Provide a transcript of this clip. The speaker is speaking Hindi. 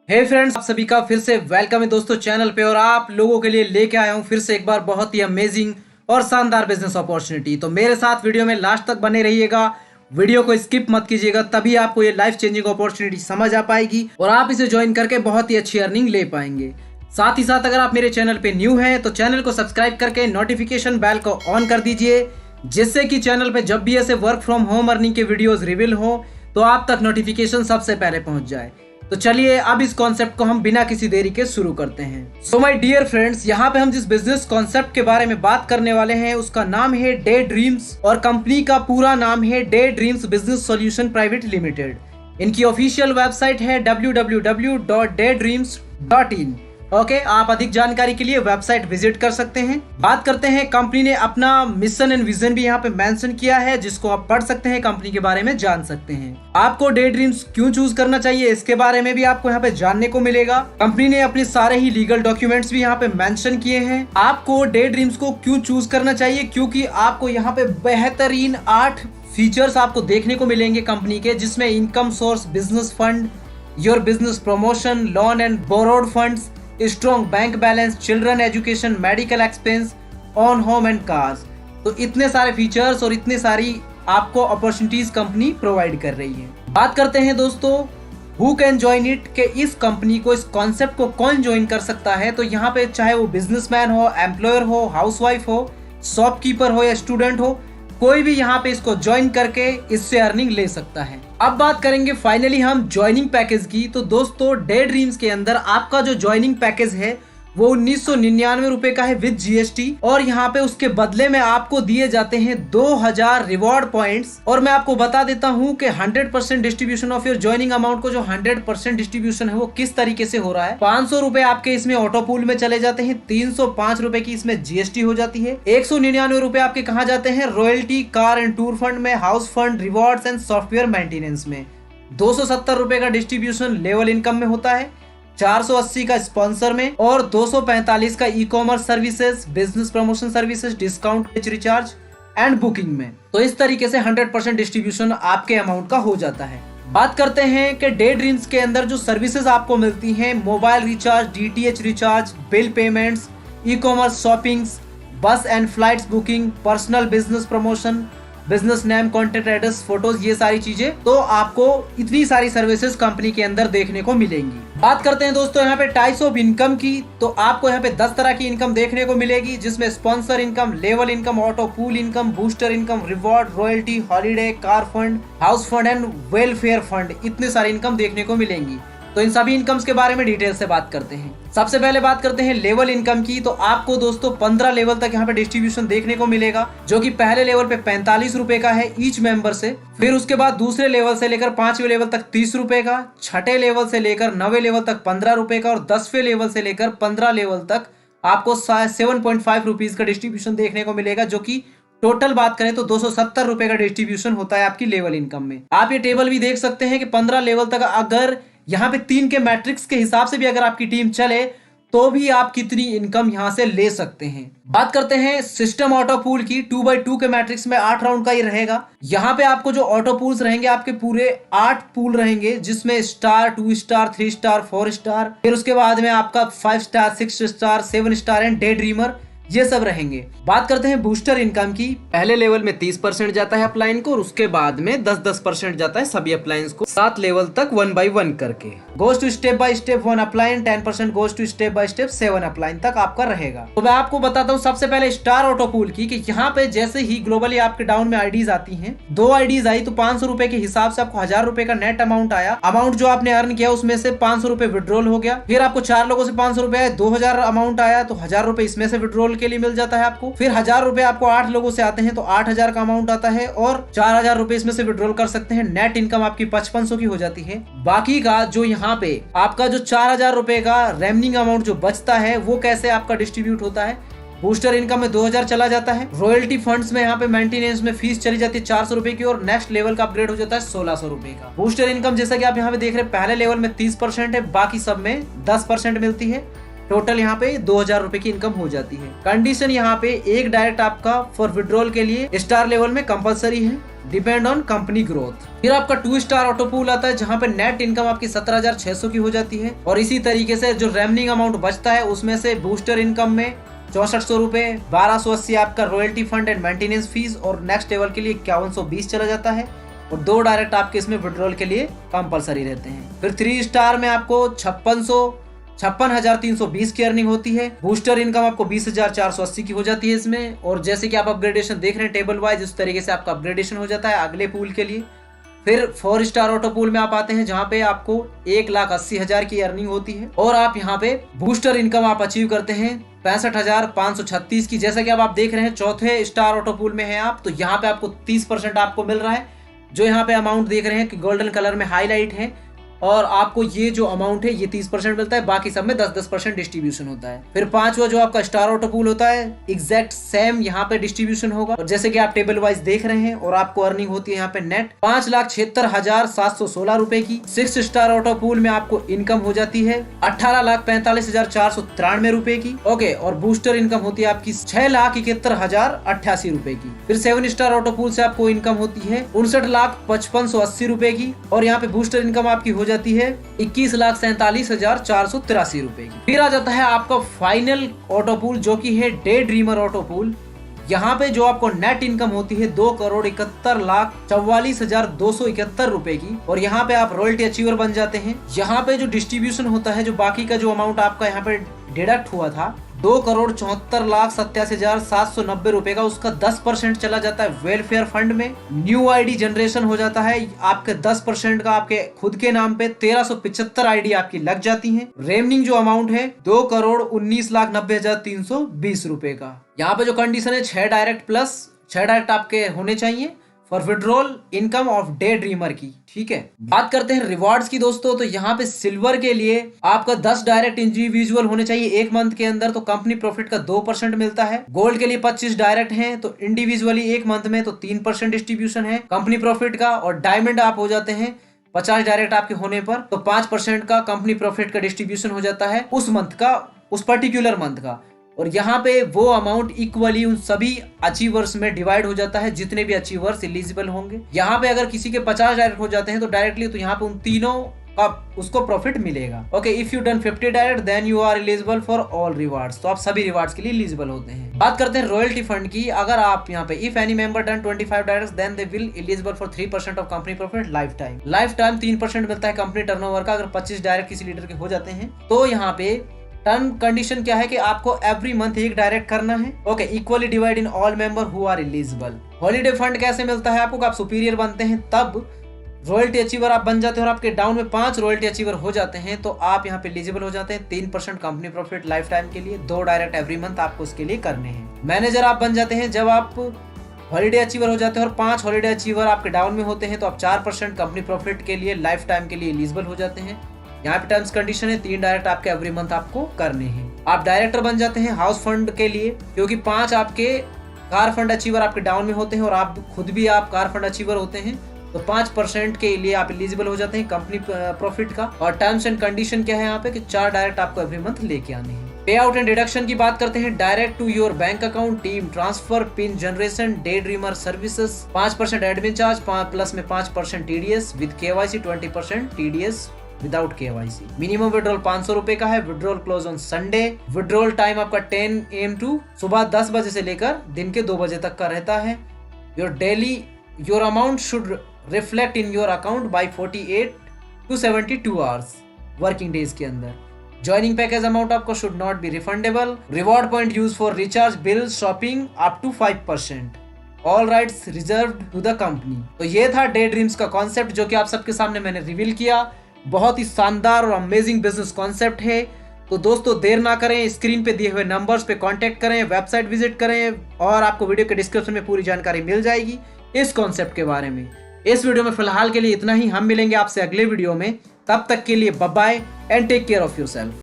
हे फ्रेंड्स, आप सभी का फिर से वेलकम है दोस्तों चैनल पे। और आप लोगों के लिए लेके आया हूँ फिर से एक बार बहुत ही अमेजिंग और शानदार बिजनेस अपॉर्चुनिटी। तो मेरे साथ वीडियो में लास्ट तक बने रहिएगा, वीडियो को स्किप मत कीजिएगा, तभी आपको ये लाइफ चेंजिंग अपॉर्चुनिटी समझ आ पाएगी और आप इसे ज्वाइन करके बहुत ही अच्छी अर्निंग ले पाएंगे। साथ ही साथ अगर आप मेरे चैनल पे न्यू हैं तो चैनल को सब्सक्राइब करके नोटिफिकेशन बेल को ऑन कर दीजिए, जिससे कि चैनल पे जब भी ऐसे वर्क फ्रॉम होम अर्निंग के वीडियोस रिवील हो तो आप तक नोटिफिकेशन सबसे पहले पहुंच जाए। तो चलिए अब इस कॉन्सेप्ट को हम बिना किसी देरी के शुरू करते हैं। सो माय डियर फ्रेंड्स, यहाँ पे हम जिस बिजनेस कॉन्सेप्ट के बारे में बात करने वाले हैं उसका नाम है डे ड्रीम्स और कंपनी का पूरा नाम है day dreams business solution private limited. इनकी ऑफिशियल वेबसाइट है www.daydreams.in। ओके, आप अधिक जानकारी के लिए वेबसाइट विजिट कर सकते हैं। बात करते हैं, कंपनी ने अपना मिशन एंड विजन भी यहाँ पे मेंशन किया है, जिसको आप पढ़ सकते हैं, कंपनी के बारे में जान सकते हैं। आपको डे ड्रीम्स क्यों चूज करना चाहिए इसके बारे में भी आपको यहाँ पे जानने को मिलेगा। कंपनी ने अपने सारे ही लीगल डॉक्यूमेंट्स भी यहाँ पे मेंशन किए हैं। आपको डे ड्रीम्स को क्यों चूज करना चाहिए, क्योंकि आपको यहाँ पे बेहतरीन 8 फीचर्स आपको देखने को मिलेंगे कंपनी के, जिसमें income source, business fund, your business promotion, loan and borrowed funds, strong bank balance, children education, medical expense, on home and cars. तो इतने सारे फीचर्स और इतने सारी आपको अपॉर्चुनिटीज कंपनी प्रोवाइड कर रही है। बात करते हैं दोस्तों हु कैन ज्वाइन इट, के इस कंपनी को, इस कॉन्सेप्ट को कौन ज्वाइन कर सकता है। तो यहाँ पे चाहे वो बिजनेसमैन हो, एम्प्लॉयर हो, हाउसवाइफ हो, शॉपकीपर हो या स्टूडेंट हो, कोई भी यहाँ पे इसको ज्वाइन करके इससे अर्निंग ले सकता है। अब बात करेंगे फाइनली हम ज्वाइनिंग पैकेज की। तो दोस्तों डे ड्रीम्स के अंदर आपका जो ज्वाइनिंग पैकेज है वो 1999 रुपए का है विद जीएसटी, और यहाँ पे उसके बदले में आपको दिए जाते हैं 2000 रिवॉर्ड पॉइंट्स। और मैं आपको बता देता हूँ कि 100% distribution of your joining amount को, जो 100% डिस्ट्रीब्यूशन है वो किस तरीके से हो रहा है। 500 रुपए आपके इसमें ऑटो पूल में चले जाते हैं, 305 रुपए की इसमें जीएसटी हो जाती है, 199 रुपए आपके कहाँ जाते हैं, royalty, car and tour fund में, house fund, rewards and software maintenance में, 270 रुपए का डिस्ट्रीब्यूशन लेवल इनकम में होता है, 480 का स्पॉन्सर में, और 245 का e commerce services, business promotion services, discount recharge and booking में। तो इस तरीके से 100% डिस्ट्रीब्यूशन आपके अमाउंट का हो जाता है। बात करते हैं कि डे ड्रीम्स के अंदर जो सर्विसेज आपको मिलती हैं, mobile recharge, DTH recharge, bill payments, e commerce shoppings, bus and flights booking, personal business promotion, business name, contact address, photos, ये सारी चीजें, तो आपको इतनी सारी सर्विसेज कंपनी के अंदर देखने को मिलेंगी। बात करते हैं दोस्तों यहाँ पे टाइप्स ऑफ इनकम की। तो आपको यहाँ पे 10 तरह की इनकम देखने को मिलेगी, जिसमें sponsor income, level income, auto pool income, booster income, reward, royalty, holiday, car fund, house fund and welfare fund, इतने सारी इनकम देखने को मिलेंगी। तो इन सभी इनकम्स के बारे में डिटेल से बात करते हैं। सबसे पहले बात करते हैं लेवल इनकम की। तो आपको दोस्तों 15 लेवल तक यहाँ पे डिस्ट्रीब्यूशन देखने को मिलेगा, जो कि पहले लेवल पे 45 रुपए का है ईच मेंबर से। फिर उसके बाद दूसरे लेवल से लेकर 5वें लेवल तक 30 रुपए का, 6ठे लेवल से लेकर 9वें लेवल तक 15 रुपए का, और 10वें लेवल से लेकर 15 लेवल तक आपको 7.5 रुपीज का डिस्ट्रीब्यूशन देखने को मिलेगा, जो की टोटल बात करें तो 270 रुपए का डिस्ट्रीब्यूशन होता है आपकी लेवल इनकम में। आप ये टेबल भी देख सकते हैं कि 15 लेवल तक अगर यहाँ पे 3 के मैट्रिक्स के हिसाब से भी अगर आपकी टीम चले तो भी आप कितनी इनकम यहाँ से ले सकते हैं। बात करते हैं सिस्टम ऑटो पूल की। 2x2 के मैट्रिक्स में 8 राउंड का ही रहेगा। यहाँ पे आपको जो ऑटो पूल्स रहेंगे, आपके पूरे 8 पूल रहेंगे, जिसमें स्टार, 2 स्टार, 3 स्टार, 4 स्टार, फिर उसके बाद में आपका 5 star, 6 star, 7 star and day dreamer, ये सब रहेंगे। बात करते हैं बूस्टर इनकम की। पहले लेवल में 30% जाता है अपलाइन को, और उसके बाद में 10% जाता है सभी अपलाइंस को, 7 लेवल तक 1 by 1 करके। Goes to step by step 1 upline, 10% goes to step by step 7 upline तक आपका रहेगा। तो मैं आपको बताता हूँ सबसे पहले स्टार ऑटो पूल की, कि यहाँ पे जैसे ही ग्लोबली आपके डाउन में आईडीज आती हैं, 2 आईडीज आई तो 500 रुपए के हिसाब से आपको 1000 रुपए का नेट अमाउंट आया। अमाउंट जो आपने अर्न किया उसमें से 500 रुपए विड्रॉल हो गया। फिर आपको 4 लोगों से 500 रुपए आए, 2000 अमाउंट आया, तो 1000 रुपए इसमें से विड्रॉल के लिए मिल जाता है आपको। फिर 1000 रुपए आपको 8 लोगों से आते हैं तो 8000 का अमाउंट आता है, और 4000 रुपए इसमें से विड्रॉल कर सकते हैं। नेट इनकम आपकी 5500 की हो जाती है। बाकी का जो यहाँ पे आपका जो 4000 रुपए का रेमनिंग अमाउंट जो बचता है, वो कैसे आपका डिस्ट्रीब्यूट होता है। बूस्टर इनकम में 2000 चला जाता है, रॉयल्टी फंड्स में यहाँ पे मेंटेनेंस में फीस चली जाती है 400 रुपए की, और नेक्स्ट लेवल का अपग्रेड हो जाता है 1600 रुपए का। बूस्टर इनकम जैसा कि आप यहाँ पे देख रहे हैं, पहले लेवल में 30% है, बाकी सब में 10% मिलती है। टोटल यहाँ पे 2000 रुपए की इनकम हो जाती है। कंडीशन यहाँ पे एक डायरेक्ट आपका फॉर विड्रॉल के लिए स्टार लेवल में कंपलसरी है, डिपेंड ऑन कंपनी ग्रोथ। फिर आपका 2 स्टार ऑटो पूल आता है जहाँ पे नेट इनकम आपकी 17,600 की हो जाती है और इसी तरीके से जो रेमनिंग अमाउंट बचता है उसमें से बूस्टर इनकम में 6400 रुपए, 1280 आपका royalty fund and maintenance fees और नेक्स्ट लेवल के लिए 5120 चला जाता है और 2 डायरेक्ट आपके इसमें विड्रॉल के लिए कंपलसरी रहते हैं। फिर 3 स्टार में आपको 56,320 की अर्निंग होती है। बूस्टर इनकम आपको 20,480 की हो जाती है इसमें और जैसे कि आप अपग्रेडेशन देख रहे हैं टेबल वाइज उस तरीके से आपका अपग्रेडेशन हो जाता है अगले पूल के लिए। फिर 4 स्टार ऑटो पूल में आप आते हैं जहां पे आपको 1,80,000 की अर्निंग होती है और आप यहां पे बूस्टर इनकम आप अचीव करते हैं 65,536 की। जैसा कि अब आप देख रहे हैं चौथे स्टार ऑटो पूल में है आप, तो यहाँ पे आपको 30% आपको मिल रहा है। जो यहाँ पे अमाउंट देख रहे हैं कि गोल्डन कलर में हाईलाइट है और आपको ये जो अमाउंट है ये 30% मिलता है, बाकी सब में 10-10% डिस्ट्रीब्यूशन होता है। फिर 5वां जो आपका स्टार ऑटो पूल होता है एग्जैक्ट सेम यहाँ पे डिस्ट्रीब्यूशन होगा और जैसे कि आप टेबल वाइज देख रहे हैं और आपको अर्निंग होती है यहाँ पे नेट 5,76,716 रुपए की। 6 स्टार ऑटो पूल में आपको इनकम हो जाती है 18,45,493 रुपए की। ओके, और बूस्टर इनकम होती है आपकी 6,71,088 रुपए की। फिर 7 स्टार ऑटो पूल से आपको इनकम होती है 59,55,80 रुपए की और यहाँ पे बूस्टर इनकम आपकी हो जाती है 21,47,483 रुपए की। फिर आ जाता है आपका फाइनल ऑटो पूल जो कि है डे ड्रीमर ऑटो पूल। यहाँ पे जो आपको नेट इनकम होती है 2,71,44,271 रुपए की और यहाँ पे आप रॉयल्टी अचीवर बन जाते हैं। यहाँ पे जो डिस्ट्रीब्यूशन होता है, जो बाकी का जो अमाउंट आपका यहाँ पे डिडक्ट हुआ था 2,74,87,790 रुपए का, उसका 10% चला जाता है वेलफेयर फंड में। न्यू आईडी जनरेशन हो जाता है आपके 10% का आपके खुद के नाम पे 1375 आईडी आपकी लग जाती हैं। रेमनिंग जो अमाउंट है 2,19,90,320 रुपए का। यहाँ पे जो कंडीशन है 6 डायरेक्ट प्लस 6 डायरेक्ट आपके होने चाहिए for withdrawal income of day dreamer की। ठीक है, बात करते हैं रिवॉर्ड्स की दोस्तों। तो यहाँ पे सिल्वर के लिए आपका 10 डायरेक्ट इंडिविजुअल होने चाहिए 1 मंथ के अंदर, तो कंपनी प्रॉफिट का 2% मिलता है। गोल्ड के लिए 25 डायरेक्ट हैं तो इंडिविजुअली 1 मंथ में तो 3% डिस्ट्रीब्यूशन है कंपनी प्रॉफिट का। और डायमंड आप हो जाते हैं 50 डायरेक्ट आपके होने पर तो 5% का कंपनी प्रॉफिट का डिस्ट्रीब्यूशन हो जाता है उस मंथ का, उस पर्टिकुलर मंथ का। और यहाँ पे वो अमाउंट इक्वली उन सभी अचीवर्स में डिवाइड हो जाता है जितने भी अचीवर्स एलिजिबल होंगे। यहाँ पे अगर किसी के 50 डायरेक्ट हो जाते हैं तो डायरेक्टली तो यहाँ पे उन तीनों का उसको प्रॉफिट मिलेगा। Okay, if you done 50 direct then you are eligible for all rewards, तो आप सभी रिवार्ड्स के लिए एलिजिबल होते हैं। बात करते हैं रॉयल्टी फंड की। अगर आप यहाँ पे if any member done 25 direct then they will eligible for 3% of company profit lifetime. Lifetime 3% मिलता है कंपनी टर्नओवर का अगर 25 डायरेक्ट किसी लीडर के हो जाते हैं। तो यहाँ पे टर्म कंडीशन क्या है कि आपको एवरी मंथ 1 डायरेक्ट करना है। Okay, equally divide in all member who are eligible. Holiday fund कैसे मिलता है आपको? आप सुपीरियर बनते हैं तब रॉयल्टी अचीवर आप बन जाते हैं और आपके डाउन में 5 रॉयल्टी अचीवर हो जाते हैं तो आप यहाँ पे एलिजिबल हो जाते हैं 3% कंपनी प्रॉफिट लाइफ टाइम के लिए। 2 डायरेक्ट एवरी मंथ आपको उसके लिए करने हैं। मैनेजर आप बन जाते हैं जब आप हॉलीडे अचीवर हो जाते हैं और 5 हॉलीडे अचीवर आपके डाउन में होते हैं तो आप 4% कंपनी प्रॉफिट के लिए लाइफ टाइम के लिए एलिजिबल हो जाते हैं। यहाँ पे टर्म्स कंडीशन है 3 डायरेक्ट आपके एवरी मंथ आपको करने हैं। आप डायरेक्टर बन जाते हैं हाउस फंड के लिए क्योंकि 5 आपके कार फंड अचीवर आपके डाउन में होते हैं और आप खुद भी आप कार फंड अचीवर होते हैं तो 5% के लिए आप एलिजिबल हो जाते हैं कंपनी प्रॉफिट का। और टर्म्स एंड कंडीशन क्या है यहाँ पे कि 4 डायरेक्ट आपको एवरी मंथ लेके आने हैं। पे आउट एंड डिडक्शन की बात करते हैं। Direct to your bank account, team transfer, pin generation, day dreamer services 5% admin charge, plus में 5% TDS with KYC, 20% TDS without KYC. Minimum withdrawal 500 रुपए का है। Withdrawal close on Sunday. Withdrawal time आपका 10 AM टू सुबह 10 बजे से लेकर दिन के 2 बजे तक का रहता है। Your amount should reflect in your account by 48 to 72 hours working days के अंदर। ज्वाइनिंग पैकेज अमाउंट आपको should not be refundable. Reward point use for recharge, bill, shopping up to 5%। All rights reserved to the company. तो ये था डे ड्रीम्स का कॉन्सेप्ट जो कि आप सबके सामने मैंने रिवील किया। बहुत ही शानदार और अमेजिंग बिजनेस कॉन्सेप्ट है। तो दोस्तों देर ना करें, स्क्रीन पे दिए हुए नंबर्स पे कांटेक्ट करें, वेबसाइट विजिट करें और आपको वीडियो के डिस्क्रिप्शन में पूरी जानकारी मिल जाएगी इस कॉन्सेप्ट के बारे में। इस वीडियो में फिलहाल के लिए इतना ही। हम मिलेंगे आपसे अगले वीडियो में, तब तक के लिए bye bye and take care of yourself.